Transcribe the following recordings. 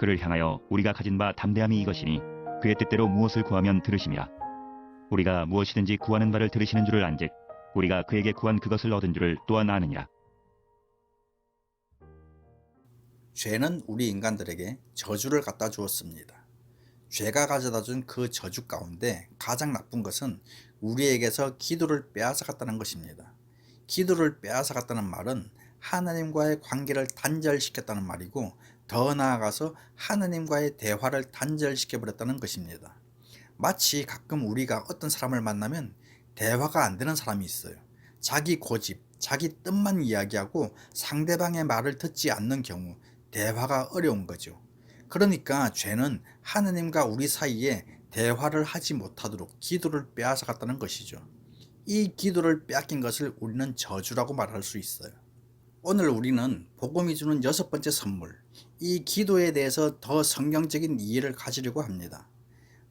그를 향하여 우리가 가진 바 담대함이 이것이니 그의 뜻대로 무엇을 구하면 들으심이라. 우리가 무엇이든지 구하는 바를 들으시는 줄을 안즉 우리가 그에게 구한 그것을 얻은 줄을 또한 아느니라. 죄는 우리 인간들에게 저주를 갖다 주었습니다. 죄가 가져다 준 그 저주 가운데 가장 나쁜 것은 우리에게서 기도를 빼앗아갔다는 것입니다. 기도를 빼앗아갔다는 말은 하나님과의 관계를 단절시켰다는 말이고, 더 나아가서 하나님과의 대화를 단절시켜버렸다는 것입니다. 마치 가끔 우리가 어떤 사람을 만나면 대화가 안 되는 사람이 있어요. 자기 고집, 자기 뜻만 이야기하고 상대방의 말을 듣지 않는 경우 대화가 어려운 거죠. 그러니까 죄는 하나님과 우리 사이에 대화를 하지 못하도록 기도를 빼앗아갔다는 것이죠. 이 기도를 빼앗긴 것을 우리는 저주라고 말할 수 있어요. 오늘 우리는 복음이 주는 6번째 선물, 이 기도에 대해서 더 성경적인 이해를 가지려고 합니다.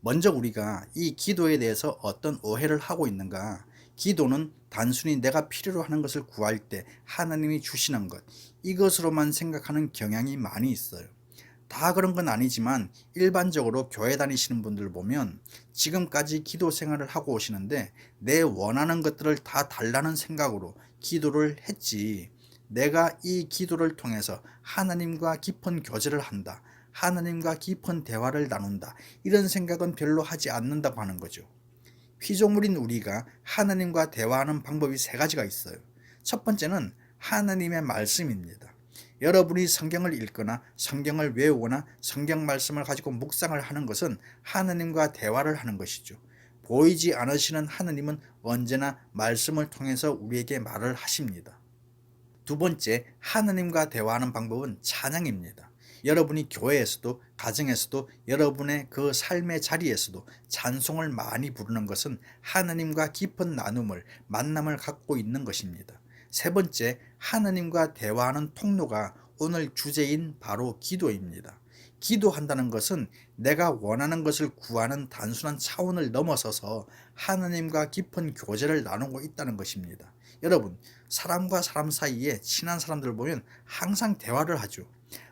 먼저 우리가 이 기도에 대해서 어떤 오해를 하고 있는가? 기도는 단순히 내가 필요로 하는 것을 구할 때 하나님이 주시는 것, 이것으로만 생각하는 경향이 많이 있어요. 다 그런 건 아니지만 일반적으로 교회 다니시는 분들 보면 지금까지 기도 생활을 하고 오시는데 내 원하는 것들을 다 달라는 생각으로 기도를 했지, 내가 이 기도를 통해서 하나님과 깊은 교제를 한다, 하나님과 깊은 대화를 나눈다, 이런 생각은 별로 하지 않는다고 하는 거죠. 피조물인 우리가 하나님과 대화하는 방법이 3가지가 있어요. 첫 번째는 하나님의 말씀입니다. 여러분이 성경을 읽거나 성경을 외우거나 성경 말씀을 가지고 묵상을 하는 것은 하나님과 대화를 하는 것이죠. 보이지 않으시는 하나님은 언제나 말씀을 통해서 우리에게 말을 하십니다. 두 번째, 하나님과 대화하는 방법은 찬양입니다. 여러분이 교회에서도 가정에서도 여러분의 그 삶의 자리에서도 찬송을 많이 부르는 것은 하나님과 깊은 나눔을, 만남을 갖고 있는 것입니다. 세 번째, 하나님과 대화하는 통로가 오늘 주제인 바로 기도입니다. 기도한다는 것은 내가 원하는 것을 구하는 단순한 차원을 넘어서서 하나님과 깊은 교제를 나누고 있다는 것입니다. 여러분, 사람과 사람 사이에 친한 사람들 보면 항상 대화를 하죠.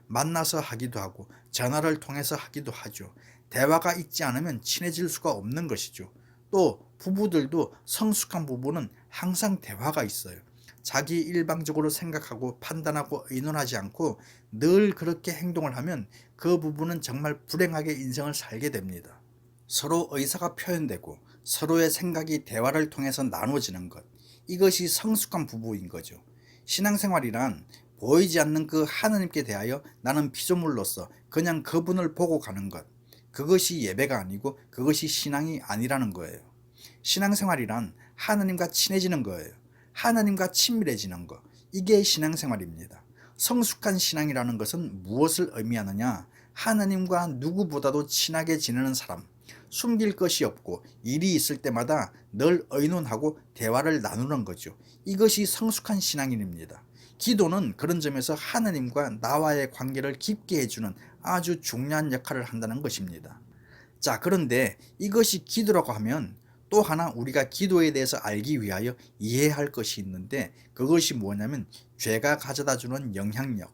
만나서 하기도 하고 전화를 통해서 하기도 하죠. 대화가 있지 않으면 친해질 수가 없는 것이죠. 또 부부들도 성숙한 부부는 항상 대화가 있어요. 자기 일방적으로 생각하고 판단하고 의논하지 않고 늘 그렇게 행동을 하면 그 부부는 정말 불행하게 인생을 살게 됩니다. 서로 의사가 표현되고 서로의 생각이 대화를 통해서 나눠지는 것, 이것이 성숙한 부부인 거죠. 신앙생활이란 보이지 않는 그 하나님께 대하여 나는 피조물로서 그냥 그분을 보고 가는 것, 그것이 예배가 아니고 그것이 신앙이 아니라는 거예요. 신앙생활이란 하나님과 친해지는 거예요. 하나님과 친밀해지는 것, 이게 신앙생활입니다. 성숙한 신앙이라는 것은 무엇을 의미하느냐? 하나님과 누구보다도 친하게 지내는 사람, 숨길 것이 없고 일이 있을 때마다 늘 의논하고 대화를 나누는 거죠. 이것이 성숙한 신앙인입니다. 기도는 그런 점에서 하나님과 나와의 관계를 깊게 해주는 아주 중요한 역할을 한다는 것입니다. 자, 그런데 이것이 기도라고 하면 또 하나 우리가 기도에 대해서 알기 위하여 이해해야 할 것이 있는데, 그것이 뭐냐면 죄가 가져다 주는 영향력.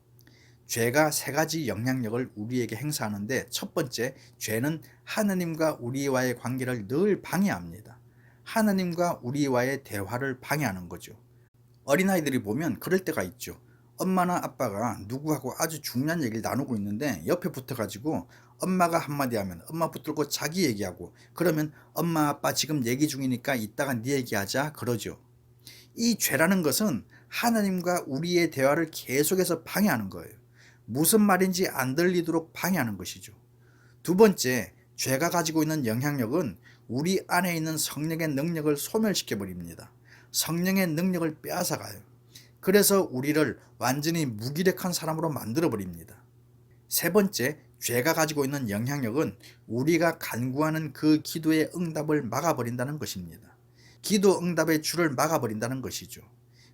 죄가 3가지 영향력을 우리에게 행사하는데, 첫 번째, 죄는 하나님과 우리와의 관계를 늘 방해합니다. 하나님과 우리와의 대화를 방해하는 거죠. 어린아이들이 보면 그럴 때가 있죠. 엄마나 아빠가 누구하고 아주 중요한 얘기를 나누고 있는데 옆에 붙어가지고 엄마가 한마디 하면 엄마 붙들고 자기 얘기하고, 그러면 엄마 아빠 지금 얘기 중이니까 이따가 네 얘기하자 그러죠. 이 죄라는 것은 하나님과 우리의 대화를 계속해서 방해하는 거예요. 무슨 말인지 안 들리도록 방해하는 것이죠. 두 번째, 죄가 가지고 있는 영향력은 우리 안에 있는 성령의 능력을 소멸시켜 버립니다. 성령의 능력을 빼앗아가요. 그래서 우리를 완전히 무기력한 사람으로 만들어 버립니다. 세 번째, 죄가 가지고 있는 영향력은 우리가 간구하는 그 기도의 응답을 막아버린다는 것입니다. 기도 응답의 줄을 막아버린다는 것이죠.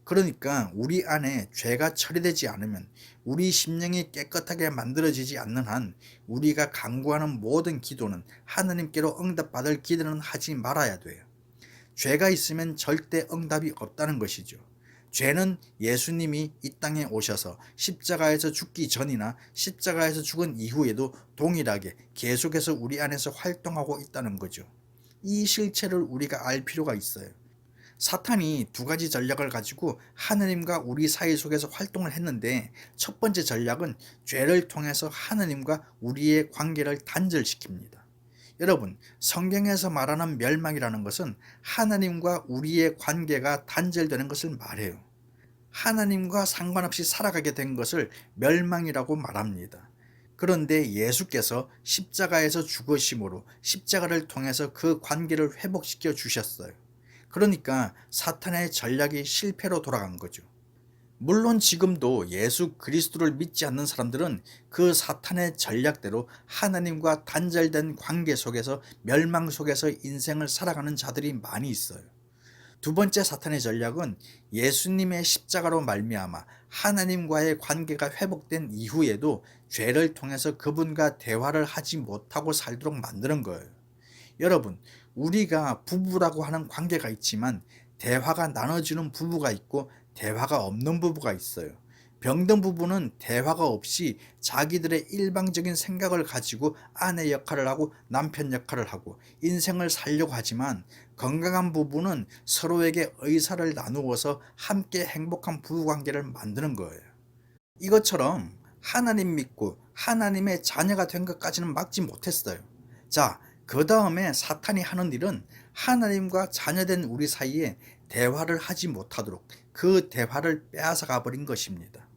그러니까 우리 안에 죄가 처리되지 않으면, 우리 심령이 깨끗하게 만들어지지 않는 한 우리가 간구하는 모든 기도는 하나님께로 응답받을 기도는 하지 말아야 돼요. 죄가 있으면 절대 응답이 없다는 것이죠. 죄는 예수님이 이 땅에 오셔서 십자가에서 죽기 전이나 십자가에서 죽은 이후에도 동일하게 계속해서 우리 안에서 활동하고 있다는 거죠. 이 실체를 우리가 알 필요가 있어요. 사탄이 두 가지 전략을 가지고 하느님과 우리 사이 속에서 활동을 했는데, 첫 번째 전략은 죄를 통해서 하느님과 우리의 관계를 단절시킵니다. 여러분, 성경에서 말하는 멸망이라는 것은 하나님과 우리의 관계가 단절되는 것을 말해요. 하나님과 상관없이 살아가게 된 것을 멸망이라고 말합니다. 그런데 예수께서 십자가에서 죽으심으로 십자가를 통해서 그 관계를 회복시켜 주셨어요. 그러니까 사탄의 전략이 실패로 돌아간 거죠. 물론 지금도 예수 그리스도를 믿지 않는 사람들은 그 사탄의 전략대로 하나님과 단절된 관계 속에서 멸망 속에서 인생을 살아가는 자들이 많이 있어요. 두 번째 사탄의 전략은 예수님의 십자가로 말미암아 하나님과의 관계가 회복된 이후에도 죄를 통해서 그분과 대화를 하지 못하고 살도록 만드는 거예요. 여러분, 우리가 부부라고 하는 관계가 있지만 대화가 나눠지는 부부가 있고 대화가 없는 부부가 있어요. 병든 부부는 대화가 없이 자기들의 일방적인 생각을 가지고 아내 역할을 하고 남편 역할을 하고 인생을 살려고 하지만, 건강한 부부는 서로에게 의사를 나누어서 함께 행복한 부부관계를 만드는 거예요. 이것처럼 하나님 믿고 하나님의 자녀가 된 것까지는 막지 못했어요. 자, 그 다음에 사탄이 하는 일은 하나님과 자녀된 우리 사이에 대화를 하지 못하도록 그 대화를 빼앗아가 버린 것입니다.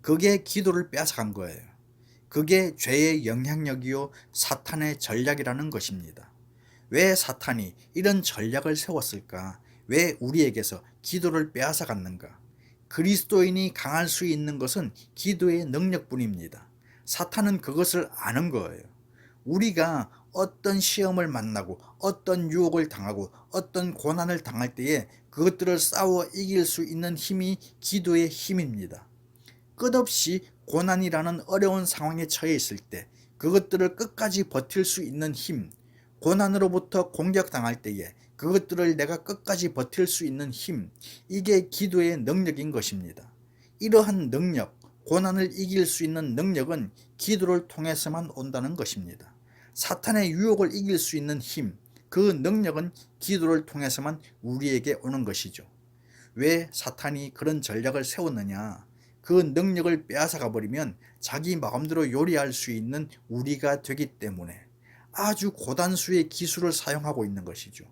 그게 기도를 빼앗아간 거예요. 그게 죄의 영향력이요 사탄의 전략이라는 것입니다. 왜 사탄이 이런 전략을 세웠을까? 왜 우리에게서 기도를 빼앗아갔는가? 그리스도인이 강할 수 있는 것은 기도의 능력뿐입니다. 사탄은 그것을 아는 거예요. 우리가 어떤 시험을 만나고 어떤 유혹을 당하고 어떤 고난을 당할 때에 그것들을 싸워 이길 수 있는 힘이 기도의 힘입니다. 끝없이 고난이라는 어려운 상황에 처해 있을 때 그것들을 끝까지 버틸 수 있는 힘, 고난으로부터 공격당할 때에 그것들을 내가 끝까지 버틸 수 있는 힘, 이게 기도의 능력인 것입니다. 이러한 능력, 고난을 이길 수 있는 능력은 기도를 통해서만 온다는 것입니다. 사탄의 유혹을 이길 수 있는 힘, 그 능력은 기도를 통해서만 우리에게 오는 것이죠. 왜 사탄이 그런 전략을 세웠느냐? 그 능력을 빼앗아가 버리면 자기 마음대로 요리할 수 있는 우리가 되기 때문에 아주 고단수의 기술을 사용하고 있는 것이죠.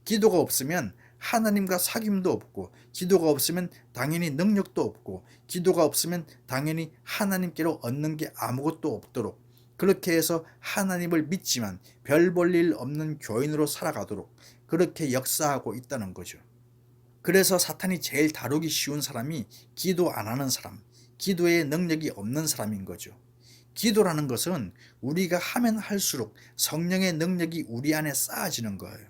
기도가 없으면 하나님과 사귐도 없고, 기도가 없으면 당연히 능력도 없고, 기도가 없으면 당연히 하나님께로 얻는 게 아무것도 없도록, 그렇게 해서 하나님을 믿지만 별 볼 일 없는 교인으로 살아가도록 그렇게 역사하고 있다는 거죠. 그래서 사탄이 제일 다루기 쉬운 사람이 기도 안 하는 사람, 기도의 능력이 없는 사람인 거죠. 기도라는 것은 우리가 하면 할수록 성령의 능력이 우리 안에 쌓아지는 거예요.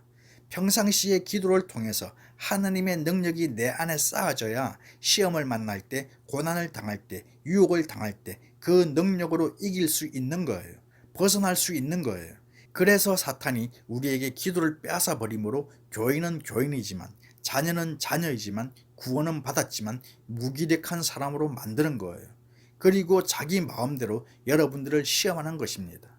평상시에 기도를 통해서 하나님의 능력이 내 안에 쌓아져야 시험을 만날 때, 고난을 당할 때, 유혹을 당할 때 그 능력으로 이길 수 있는 거예요. 벗어날 수 있는 거예요. 그래서 사탄이 우리에게 기도를 빼앗아 버림으로 교인은 교인이지만, 자녀는 자녀이지만, 구원은 받았지만 무기력한 사람으로 만드는 거예요. 그리고 자기 마음대로 여러분들을 시험하는 것입니다.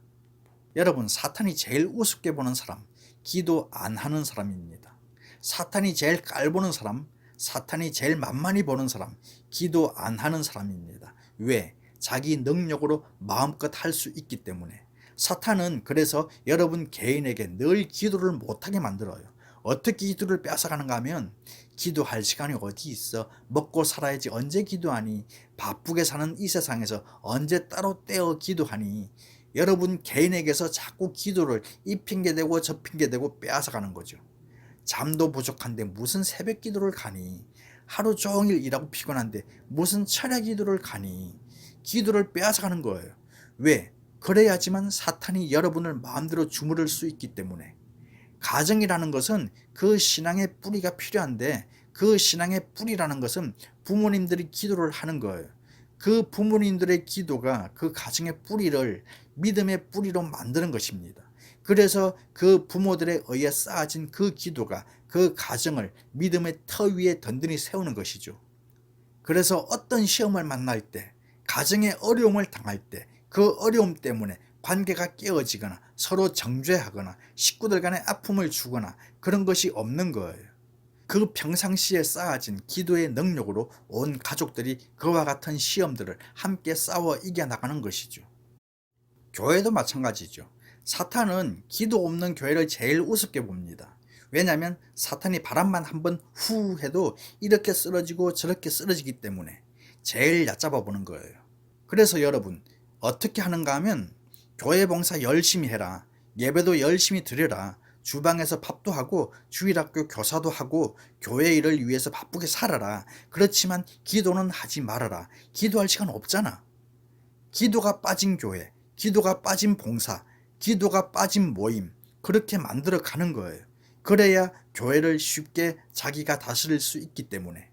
여러분, 사탄이 제일 우습게 보는 사람, 기도 안 하는 사람입니다. 사탄이 제일 깔보는 사람, 사탄이 제일 만만히 보는 사람, 기도 안 하는 사람입니다. 왜? 자기 능력으로 마음껏 할 수 있기 때문에. 사탄은 그래서 여러분 개인에게 늘 기도를 못하게 만들어요. 어떻게 기도를 뺏어가는가 하면, 기도할 시간이 어디 있어? 먹고 살아야지 언제 기도하니? 바쁘게 사는 이 세상에서 언제 따로 떼어 기도하니? 여러분 개인에게서 자꾸 기도를 이 핑계대고 저 핑계대고 빼앗아가는 거죠. 잠도 부족한데 무슨 새벽 기도를 가니? 하루 종일 일하고 피곤한데 무슨 철야 기도를 가니? 기도를 빼앗아가는 거예요. 왜? 그래야지만 사탄이 여러분을 마음대로 주무를 수 있기 때문에. 가정이라는 것은 그 신앙의 뿌리가 필요한데, 그 신앙의 뿌리라는 것은 부모님들이 기도를 하는 거예요. 그 부모님들의 기도가 그 가정의 뿌리를 믿음의 뿌리로 만드는 것입니다. 그래서 그 부모들에 의해 쌓아진 그 기도가 그 가정을 믿음의 터 위에 든든히 세우는 것이죠. 그래서 어떤 시험을 만날 때, 가정의 어려움을 당할 때 그 어려움 때문에 관계가 깨어지거나 서로 정죄하거나 식구들 간의 아픔을 주거나 그런 것이 없는 거예요. 그 평상시에 쌓아진 기도의 능력으로 온 가족들이 그와 같은 시험들을 함께 싸워 이겨나가는 것이죠. 교회도 마찬가지죠. 사탄은 기도 없는 교회를 제일 우습게 봅니다. 왜냐하면 사탄이 바람만 한번 후 해도 이렇게 쓰러지고 저렇게 쓰러지기 때문에 제일 얕잡아 보는 거예요. 그래서 여러분, 어떻게 하는가 하면 교회 봉사 열심히 해라, 예배도 열심히 드려라, 주방에서 밥도 하고 주일학교 교사도 하고 교회 일을 위해서 바쁘게 살아라. 그렇지만 기도는 하지 말아라. 기도할 시간 없잖아. 기도가 빠진 교회, 기도가 빠진 봉사, 기도가 빠진 모임, 그렇게 만들어 가는 거예요. 그래야 교회를 쉽게 자기가 다스릴 수 있기 때문에.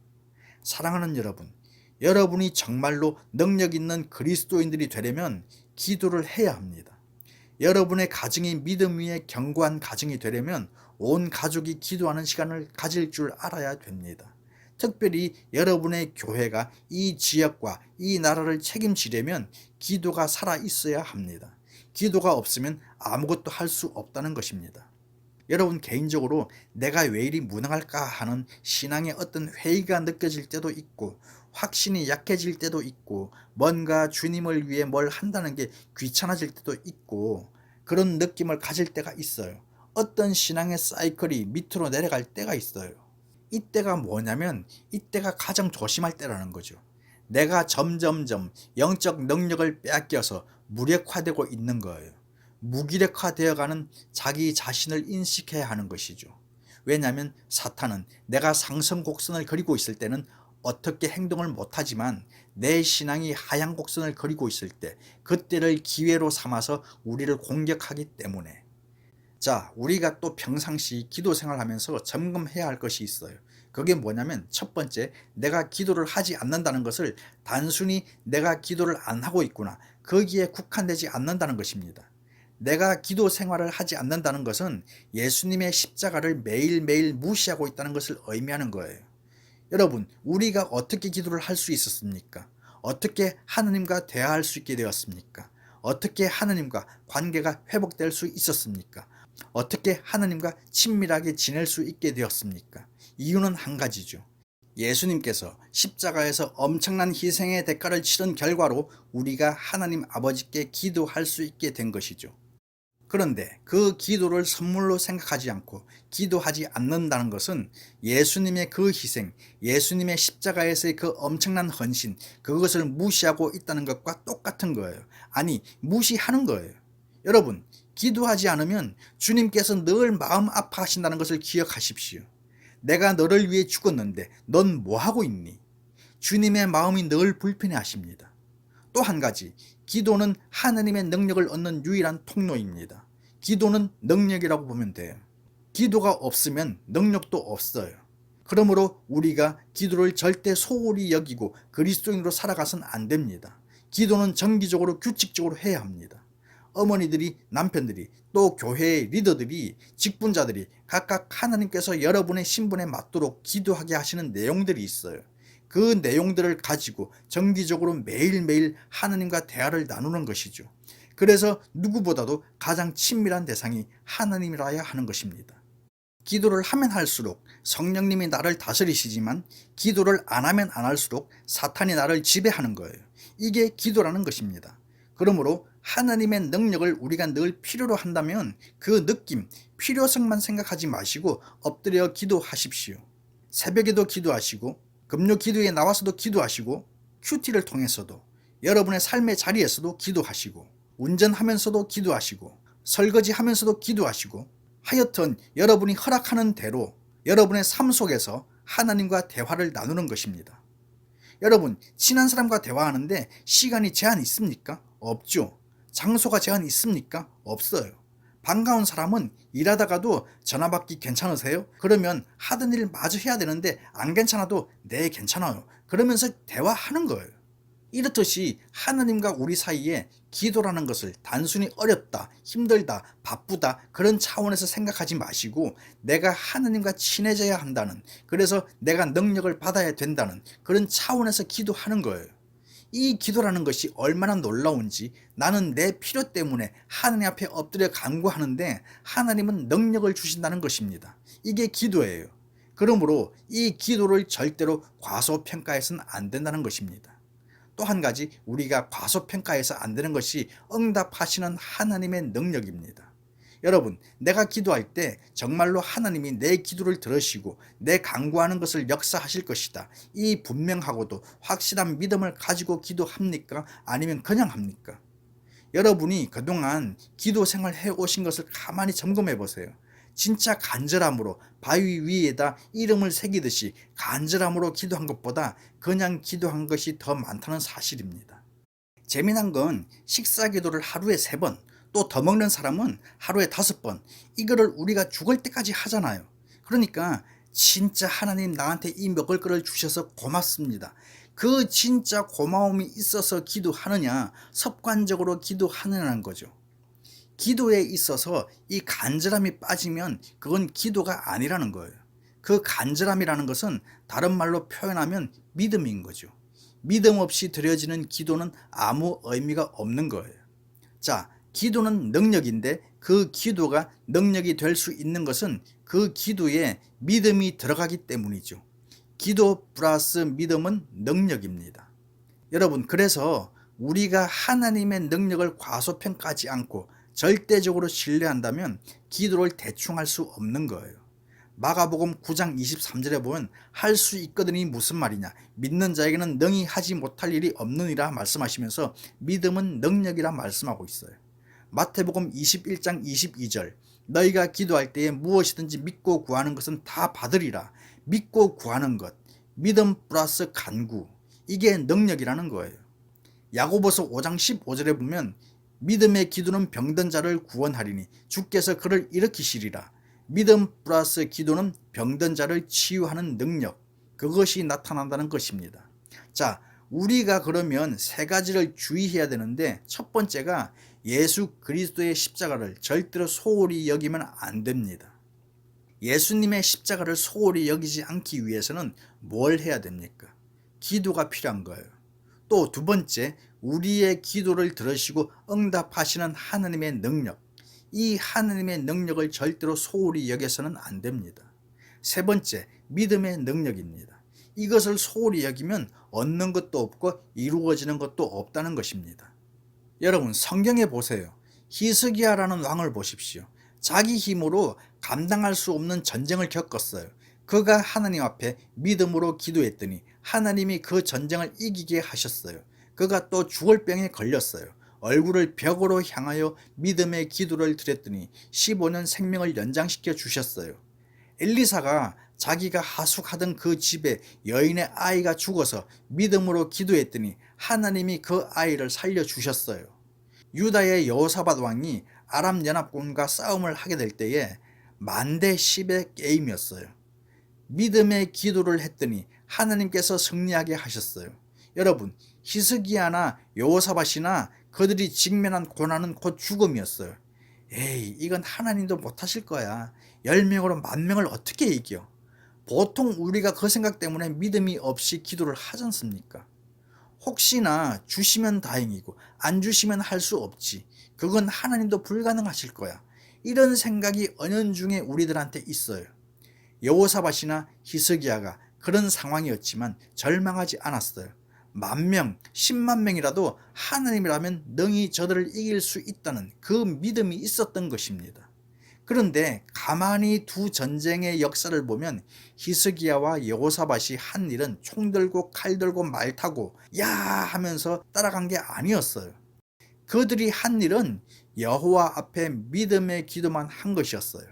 사랑하는 여러분, 여러분이 정말로 능력 있는 그리스도인들이 되려면 기도를 해야 합니다. 여러분의 가정이 믿음 위에 견고한 가정이 되려면 온 가족이 기도하는 시간을 가질 줄 알아야 됩니다. 특별히 여러분의 교회가 이 지역과 이 나라를 책임지려면 기도가 살아 있어야 합니다. 기도가 없으면 아무것도 할 수 없다는 것입니다. 여러분, 개인적으로 내가 왜 이리 무능할까 하는 신앙의 어떤 회의가 느껴질 때도 있고, 확신이 약해질 때도 있고, 뭔가 주님을 위해 뭘 한다는 게 귀찮아질 때도 있고, 그런 느낌을 가질 때가 있어요. 어떤 신앙의 사이클이 밑으로 내려갈 때가 있어요. 이때가 뭐냐면 이때가 가장 조심할 때라는 거죠. 내가 점점점 영적 능력을 빼앗겨서 무력화되고 있는 거예요. 무기력화되어가는 자기 자신을 인식해야 하는 것이죠. 왜냐하면 사탄은 내가 상승 곡선을 그리고 있을 때는 어떻게 행동을 못하지만 내 신앙이 하향 곡선을 그리고 있을 때 그때를 기회로 삼아서 우리를 공격하기 때문에. 자, 우리가 또 평상시 기도 생활하면서 점검해야 할 것이 있어요. 그게 뭐냐면 첫 번째, 내가 기도를 하지 않는다는 것을 단순히 내가 기도를 안 하고 있구나, 거기에 국한되지 않는다는 것입니다. 내가 기도 생활을 하지 않는다는 것은 예수님의 십자가를 매일매일 무시하고 있다는 것을 의미하는 거예요. 여러분, 우리가 어떻게 기도를 할 수 있었습니까? 어떻게 하느님과 대화할 수 있게 되었습니까? 어떻게 하느님과 관계가 회복될 수 있었습니까? 어떻게 하느님과 친밀하게 지낼 수 있게 되었습니까? 이유는 한 가지죠. 예수님께서 십자가에서 엄청난 희생의 대가를 치른 결과로 우리가 하나님 아버지께 기도할 수 있게 된 것이죠. 그런데 그 기도를 선물로 생각하지 않고 기도하지 않는다는 것은 예수님의 그 희생, 예수님의 십자가에서의 그 엄청난 헌신, 그것을 무시하고 있다는 것과 똑같은 거예요. 아니, 무시하는 거예요. 여러분, 기도하지 않으면 주님께서 늘 마음 아파하신다는 것을 기억하십시오. 내가 너를 위해 죽었는데 넌 뭐하고 있니? 주님의 마음이 늘 불편해하십니다. 또 한 가지, 기도는 하나님의 능력을 얻는 유일한 통로입니다. 기도는 능력이라고 보면 돼요. 기도가 없으면 능력도 없어요. 그러므로 우리가 기도를 절대 소홀히 여기고 그리스도인으로 살아가선 안 됩니다. 기도는 정기적으로 규칙적으로 해야 합니다. 어머니들이, 남편들이, 또 교회의 리더들이, 직분자들이 각각 하나님께서 여러분의 신분에 맞도록 기도하게 하시는 내용들이 있어요. 그 내용들을 가지고 정기적으로 매일매일 하나님과 대화를 나누는 것이죠. 그래서 누구보다도 가장 친밀한 대상이 하나님이라야 하는 것입니다. 기도를 하면 할수록 성령님이 나를 다스리시지만 기도를 안 하면 안 할수록 사탄이 나를 지배하는 거예요. 이게 기도라는 것입니다. 그러므로 하나님의 능력을 우리가 늘 필요로 한다면 그 느낌, 필요성만 생각하지 마시고 엎드려 기도하십시오. 새벽에도 기도하시고, 금요 기도에 나와서도 기도하시고, 큐티를 통해서도, 여러분의 삶의 자리에서도 기도하시고, 운전하면서도 기도하시고, 설거지하면서도 기도하시고, 하여튼 여러분이 허락하는 대로 여러분의 삶 속에서 하나님과 대화를 나누는 것입니다. 여러분, 친한 사람과 대화하는데 시간이 제한 있습니까? 없죠. 장소가 제한 있습니까? 없어요. 반가운 사람은 일하다가도 전화 받기 괜찮으세요? 그러면 하던 일 마저 해야 되는데 안 괜찮아도 네, 괜찮아요, 그러면서 대화하는 거예요. 이렇듯이 하나님과 우리 사이에 기도라는 것을 단순히 어렵다, 힘들다, 바쁘다 그런 차원에서 생각하지 마시고 내가 하나님과 친해져야 한다는, 그래서 내가 능력을 받아야 된다는 그런 차원에서 기도하는 거예요. 이 기도라는 것이 얼마나 놀라운지, 나는 내 필요 때문에 하나님 앞에 엎드려 간구하는데 하나님은 능력을 주신다는 것입니다. 이게 기도예요. 그러므로 이 기도를 절대로 과소평가해서는 안 된다는 것입니다. 또 한 가지 우리가 과소평가해서 안 되는 것이 응답하시는 하나님의 능력입니다. 여러분, 내가 기도할 때 정말로 하나님이 내 기도를 들으시고 내 간구하는 것을 역사하실 것이다, 이 분명하고도 확실한 믿음을 가지고 기도합니까? 아니면 그냥 합니까? 여러분이 그동안 기도 생활 해오신 것을 가만히 점검해 보세요. 진짜 간절함으로 바위 위에다 이름을 새기듯이 간절함으로 기도한 것보다 그냥 기도한 것이 더 많다는 사실입니다. 재미난 건 식사 기도를 하루에 3번, 또 더 먹는 사람은 하루에 5번, 이거를 우리가 죽을 때까지 하잖아요. 그러니까 진짜 하나님 나한테 이 먹을 거를 주셔서 고맙습니다, 그 진짜 고마움이 있어서 기도하느냐, 습관적으로 기도하느냐는 거죠. 기도에 있어서 이 간절함이 빠지면 그건 기도가 아니라는 거예요. 그 간절함이라는 것은 다른 말로 표현하면 믿음인 거죠. 믿음 없이 드려지는 기도는 아무 의미가 없는 거예요. 자, 기도는 능력인데 그 기도가 능력이 될 수 있는 것은 그 기도에 믿음이 들어가기 때문이죠. 기도 플러스 믿음은 능력입니다. 여러분, 그래서 우리가 하나님의 능력을 과소평가하지 않고 절대적으로 신뢰한다면 기도를 대충 할 수 없는 거예요. 마가복음 9장 23절에 보면 할 수 있거든이 무슨 말이냐, 믿는 자에게는 능히 하지 못할 일이 없느니라 말씀하시면서 믿음은 능력이라 말씀하고 있어요. 마태복음 21장 22절, 너희가 기도할 때에 무엇이든지 믿고 구하는 것은 다 받으리라. 믿고 구하는 것, 믿음 플러스 간구, 이게 능력이라는 거예요. 야고보서 5장 15절에 보면 믿음의 기도는 병든 자를 구원하리니 주께서 그를 일으키시리라. 믿음 플러스 기도는 병든 자를 치유하는 능력, 그것이 나타난다는 것입니다. 자, 우리가 그러면 3가지를 주의해야 되는데, 첫 번째가 예수 그리스도의 십자가를 절대로 소홀히 여기면 안 됩니다. 예수님의 십자가를 소홀히 여기지 않기 위해서는 뭘 해야 됩니까? 기도가 필요한 거예요. 또 두 번째, 우리의 기도를 들으시고 응답하시는 하나님의 능력, 이 하나님의 능력을 절대로 소홀히 여겨서는 안 됩니다. 세 번째, 믿음의 능력입니다. 이것을 소홀히 여기면 얻는 것도 없고 이루어지는 것도 없다는 것입니다. 여러분, 성경에 보세요. 히스기야라는 왕을 보십시오. 자기 힘으로 감당할 수 없는 전쟁을 겪었어요. 그가 하나님 앞에 믿음으로 기도했더니 하나님이 그 전쟁을 이기게 하셨어요. 그가 또 죽을 병에 걸렸어요. 얼굴을 벽으로 향하여 믿음의 기도를 드렸더니 15년 생명을 연장시켜 주셨어요. 엘리사가 자기가 하숙하던 그 집에 여인의 아이가 죽어서 믿음으로 기도했더니 하나님이 그 아이를 살려주셨어요. 유다의 여호사밧 왕이 아람 연합군과 싸움을 하게 될 때에 만대 10의 게임이었어요. 믿음의 기도를 했더니 하나님께서 승리하게 하셨어요. 여러분, 히스기야나 여호사밧이나 그들이 직면한 고난은 곧 죽음이었어요. 에이, 이건 하나님도 못하실 거야. 10명으로 10,000명을 어떻게 이겨? 보통 우리가 그 생각 때문에 믿음이 없이 기도를 하지 않습니까? 혹시나 주시면 다행이고 안 주시면 할 수 없지, 그건 하나님도 불가능하실 거야, 이런 생각이 은연중에 우리들한테 있어요. 여호사밧이나 히스기야가 그런 상황이었지만 절망하지 않았어요. 10,000명, 10만 명이라도 하나님이라면 능히 저들을 이길 수 있다는 그 믿음이 있었던 것입니다. 그런데 가만히 두 전쟁의 역사를 보면 히스기야와 여호사밧이 한 일은 총 들고 칼 들고 말 타고 야 하면서 따라간 게 아니었어요. 그들이 한 일은 여호와 앞에 믿음의 기도만 한 것이었어요.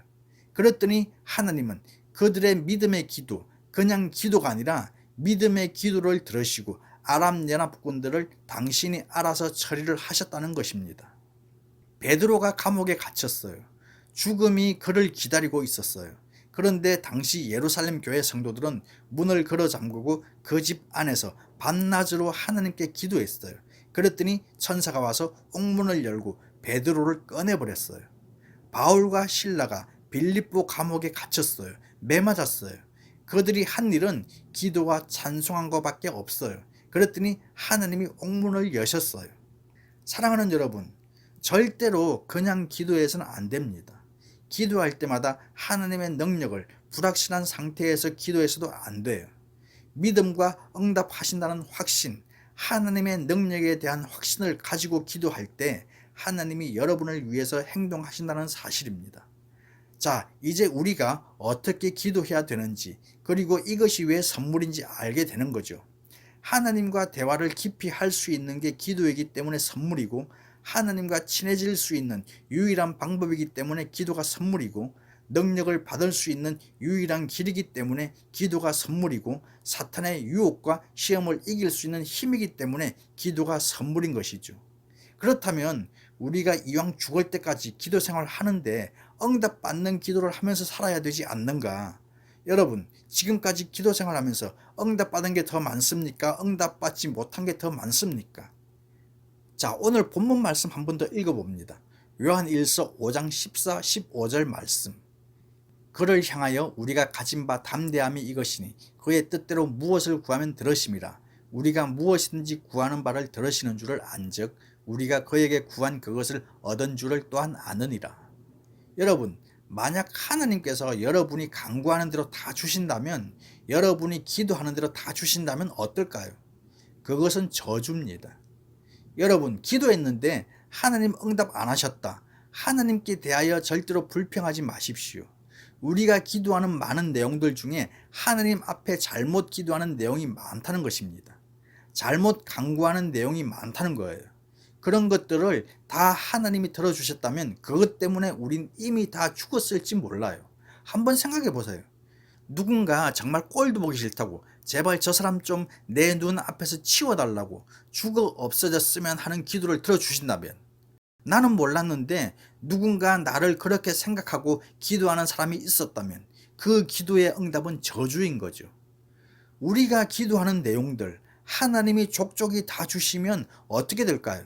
그랬더니 하나님은 그들의 믿음의 기도, 그냥 기도가 아니라 믿음의 기도를 들으시고 아람 연합군들을 당신이 알아서 처리를 하셨다는 것입니다. 베드로가 감옥에 갇혔어요. 죽음이 그를 기다리고 있었어요. 그런데 당시 예루살렘 교회 성도들은 문을 걸어 잠그고 그 집 안에서 밤낮으로 하나님께 기도했어요. 그랬더니 천사가 와서 옥문을 열고 베드로를 꺼내버렸어요. 바울과 실라가 빌립보 감옥에 갇혔어요. 매 맞았어요. 그들이 한 일은 기도와 찬송한 것밖에 없어요. 그랬더니 하나님이 옥문을 여셨어요. 사랑하는 여러분, 절대로 그냥 기도해서는 안 됩니다. 기도할 때마다 하나님의 능력을 불확실한 상태에서 기도해서도 안 돼요. 믿음과 응답하신다는 확신, 하나님의 능력에 대한 확신을 가지고 기도할 때 하나님이 여러분을 위해서 행동하신다는 사실입니다. 자, 이제 우리가 어떻게 기도해야 되는지, 그리고 이것이 왜 선물인지 알게 되는 거죠. 하나님과 대화를 깊이 할 수 있는 게 기도이기 때문에 선물이고, 하나님과 친해질 수 있는 유일한 방법이기 때문에 기도가 선물이고, 능력을 받을 수 있는 유일한 길이기 때문에 기도가 선물이고, 사탄의 유혹과 시험을 이길 수 있는 힘이기 때문에 기도가 선물인 것이죠. 그렇다면 우리가 이왕 죽을 때까지 기도 생활을 하는데 응답받는 기도를 하면서 살아야 되지 않는가? 여러분, 지금까지 기도 생활하면서 응답받은 게 더 많습니까? 응답받지 못한 게 더 많습니까? 자, 오늘 본문 말씀 한 번 더 읽어봅니다. 요한일서 5장 14, 15절 말씀. 그를 향하여 우리가 가진 바 담대함이 이것이니 그의 뜻대로 무엇을 구하면 들으심이라. 우리가 무엇이든지 구하는 바를 들으시는 줄을 안즉 우리가 그에게 구한 그것을 얻은 줄을 또한 아느니라. 여러분, 만약 하나님께서 여러분이 간구하는 대로 다 주신다면, 여러분이 기도하는 대로 다 주신다면 어떨까요? 그것은 저주입니다. 여러분, 기도했는데 하나님 응답 안 하셨다. 하나님께 대하여 절대로 불평하지 마십시오. 우리가 기도하는 많은 내용들 중에 하나님 앞에 잘못 기도하는 내용이 많다는 것입니다. 잘못 간구하는 내용이 많다는 거예요. 그런 것들을 다 하나님이 들어주셨다면 그것 때문에 우린 이미 다 죽었을지 몰라요. 한번 생각해 보세요. 누군가 정말 꼴도 보기 싫다고 제발 저 사람 좀 내 눈 앞에서 치워달라고 죽어 없어졌으면 하는 기도를 들어주신다면, 나는 몰랐는데 누군가 나를 그렇게 생각하고 기도하는 사람이 있었다면 그 기도의 응답은 저주인 거죠. 우리가 기도하는 내용들 하나님이 족족이 다 주시면 어떻게 될까요?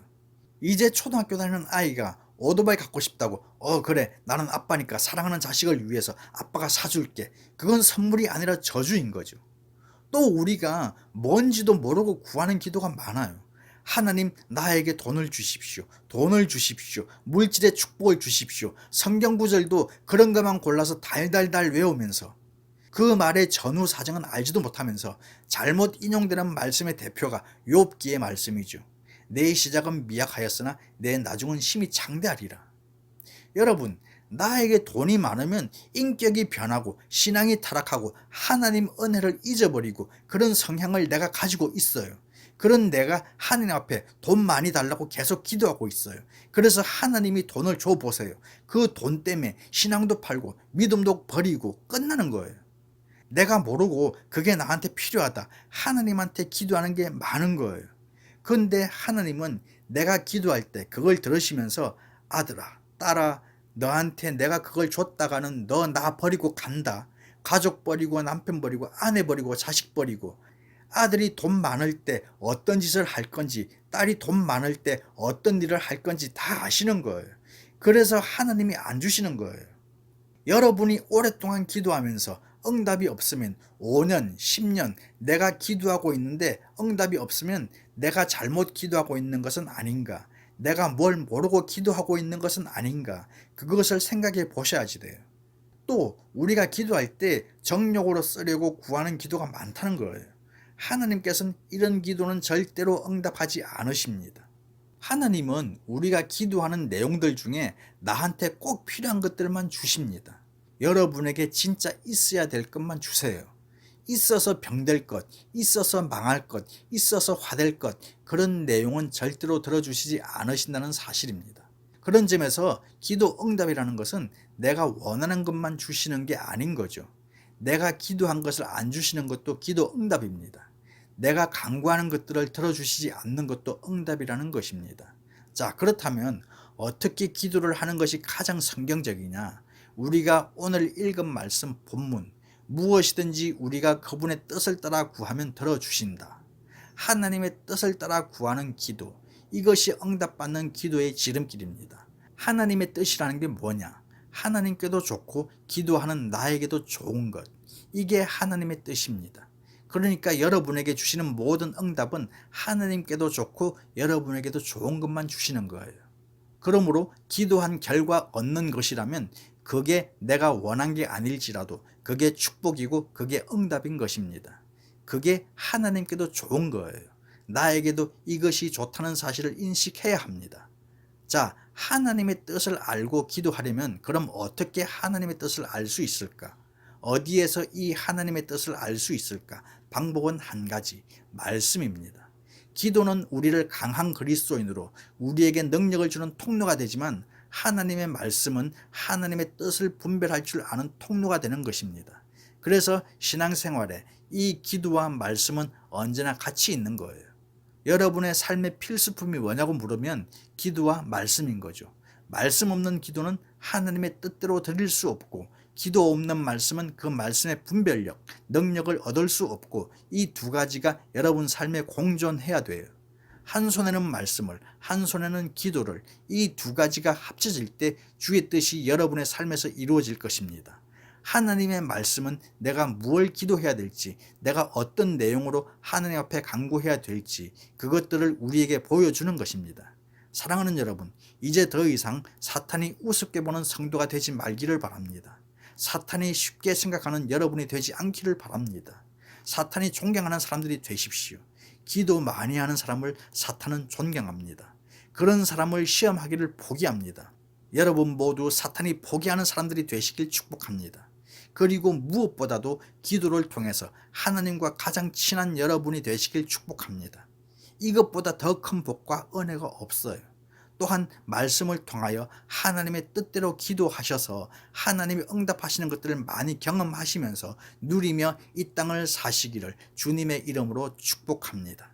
이제 초등학교 다니는 아이가 오토바이 갖고 싶다고 그래 나는 아빠니까 사랑하는 자식을 위해서 아빠가 사줄게. 그건 선물이 아니라 저주인 거죠. 또 우리가 뭔지도 모르고 구하는 기도가 많아요. 하나님 나에게 돈을 주십시오. 돈을 주십시오. 물질의 축복을 주십시오. 성경 구절도 그런 것만 골라서 달달달 외우면서 그 말의 전후 사정은 알지도 못하면서 잘못 인용되는 말씀의 대표가 욥기의 말씀이죠. 내 시작은 미약하였으나 내 나중은 심히 장대하리라. 여러분, 나에게 돈이 많으면 인격이 변하고 신앙이 타락하고 하나님 은혜를 잊어버리고 그런 성향을 내가 가지고 있어요. 그런 내가 하나님 앞에 돈 많이 달라고 계속 기도하고 있어요. 그래서 하나님이 돈을 줘보세요. 그 돈 때문에 신앙도 팔고 믿음도 버리고 끝나는 거예요. 내가 모르고 그게 나한테 필요하다. 하나님한테 기도하는 게 많은 거예요. 그런데 하나님은 내가 기도할 때 그걸 들으시면서 아들아, 딸아, 너한테 내가 그걸 줬다가는 너 나 버리고 간다. 가족 버리고 남편 버리고 아내 버리고 자식 버리고. 아들이 돈 많을 때 어떤 짓을 할 건지, 딸이 돈 많을 때 어떤 일을 할 건지 다 아시는 거예요. 그래서 하나님이 안 주시는 거예요. 여러분이 오랫동안 기도하면서 응답이 없으면 5년, 10년 내가 기도하고 있는데 응답이 없으면 내가 잘못 기도하고 있는 것은 아닌가? 내가 뭘 모르고 기도하고 있는 것은 아닌가? 그것을 생각해 보셔야지 돼요. 또 우리가 기도할 때 정욕으로 쓰려고 구하는 기도가 많다는 거예요. 하나님께서는 이런 기도는 절대로 응답하지 않으십니다. 하나님은 우리가 기도하는 내용들 중에 나한테 꼭 필요한 것들만 주십니다. 여러분에게 진짜 있어야 될 것만 주세요. 있어서 병될 것, 있어서 망할 것, 있어서 화될 것, 그런 내용은 절대로 들어주시지 않으신다는 사실입니다. 그런 점에서 기도 응답이라는 것은 내가 원하는 것만 주시는 게 아닌 거죠. 내가 기도한 것을 안 주시는 것도 기도 응답입니다. 내가 간구하는 것들을 들어주시지 않는 것도 응답이라는 것입니다. 자, 그렇다면 어떻게 기도를 하는 것이 가장 성경적이냐? 우리가 오늘 읽은 말씀 본문, 무엇이든지 우리가 그분의 뜻을 따라 구하면 들어주신다. 하나님의 뜻을 따라 구하는 기도, 이것이 응답받는 기도의 지름길입니다. 하나님의 뜻이라는 게 뭐냐? 하나님께도 좋고 기도하는 나에게도 좋은 것, 이게 하나님의 뜻입니다. 그러니까 여러분에게 주시는 모든 응답은 하나님께도 좋고 여러분에게도 좋은 것만 주시는 거예요. 그러므로 기도한 결과 얻는 것이라면 그게 내가 원한 게 아닐지라도 그게 축복이고 그게 응답인 것입니다. 그게 하나님께도 좋은 거예요. 나에게도 이것이 좋다는 사실을 인식해야 합니다. 자, 하나님의 뜻을 알고 기도하려면 그럼 어떻게 하나님의 뜻을 알 수 있을까? 어디에서 이 하나님의 뜻을 알 수 있을까? 방법은 한 가지, 말씀입니다. 기도는 우리를 강한 그리스도인으로 우리에게 능력을 주는 통로가 되지만 하나님의 말씀은 하나님의 뜻을 분별할 줄 아는 통로가 되는 것입니다. 그래서 신앙생활에 이 기도와 말씀은 언제나 같이 있는 거예요. 여러분의 삶의 필수품이 뭐냐고 물으면 기도와 말씀인 거죠. 말씀 없는 기도는 하나님의 뜻대로 드릴 수 없고 기도 없는 말씀은 그 말씀의 분별력, 능력을 얻을 수 없고 이 두 가지가 여러분 삶에 공존해야 돼요. 한 손에는 말씀을, 한 손에는 기도를, 이 두 가지가 합쳐질 때 주의 뜻이 여러분의 삶에서 이루어질 것입니다. 하나님의 말씀은 내가 무엇을 기도해야 될지, 내가 어떤 내용으로 하나님 앞에 간구해야 될지 그것들을 우리에게 보여주는 것입니다. 사랑하는 여러분, 이제 더 이상 사탄이 우습게 보는 성도가 되지 말기를 바랍니다. 사탄이 쉽게 생각하는 여러분이 되지 않기를 바랍니다. 사탄이 존경하는 사람들이 되십시오. 기도 많이 하는 사람을 사탄은 존경합니다. 그런 사람을 시험하기를 포기합니다. 여러분 모두 사탄이 포기하는 사람들이 되시길 축복합니다. 그리고 무엇보다도 기도를 통해서 하나님과 가장 친한 여러분이 되시길 축복합니다. 이것보다 더 큰 복과 은혜가 없어요. 또한 말씀을 통하여 하나님의 뜻대로 기도하셔서 하나님이 응답하시는 것들을 많이 경험하시면서 누리며 이 땅을 사시기를 주님의 이름으로 축복합니다.